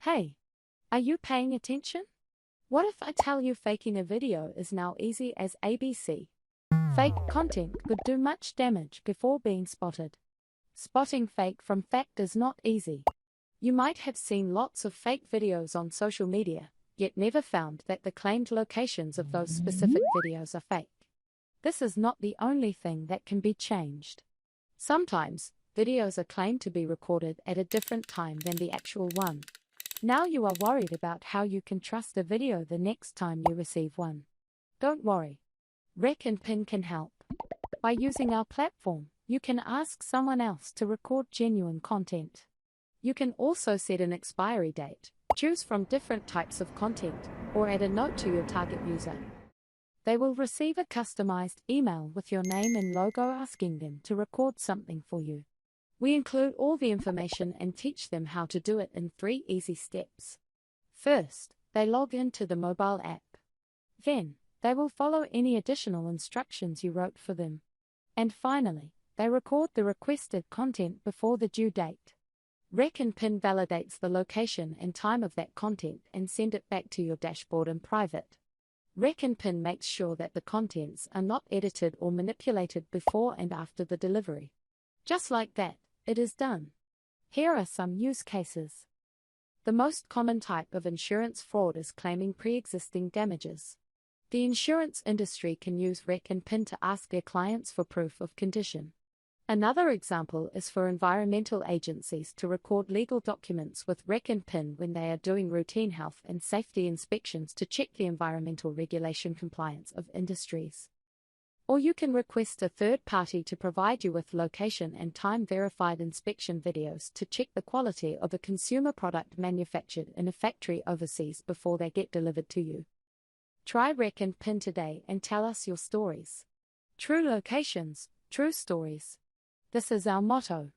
Hey, are you paying attention? What if I tell you faking a video is now easy as ABC? Fake content could do much damage before being spotted. Spotting fake from fact is not easy. You might have seen lots of fake videos on social media, yet never found that the claimed locations of those specific videos are fake. This is not the only thing that can be changed. Sometimes, videos are claimed to be recorded at a different time than the actual one. Now you are worried about how you can trust a video the next time you receive one. Don't worry. Rec and Pin can help. By using our platform, you can ask someone else to record genuine content. You can also set an expiry date, choose from different types of content, or add a note to your target user. They will receive a customized email with your name and logo asking them to record something for you. We include all the information and teach them how to do it in 3 easy steps. First, they log into the mobile app. Then, they will follow any additional instructions you wrote for them. And finally, they record the requested content before the due date. Rec and Pin validates the location and time of that content and send it back to your dashboard in private. Rec and Pin makes sure that the contents are not edited or manipulated before and after the delivery. Just like that, it is done. Here are some use cases. The most common type of insurance fraud is claiming pre-existing damages. The insurance industry can use Rec and Pin to ask their clients for proof of condition. Another example is for environmental agencies to record legal documents with Rec and Pin when they are doing routine health and safety inspections to check the environmental regulation compliance of industries. Or you can request a third party to provide you with location and time verified inspection videos to check the quality of a consumer product manufactured in a factory overseas before they get delivered to you. Try Rec and Pin today and tell us your stories. True locations, true stories. This is our motto.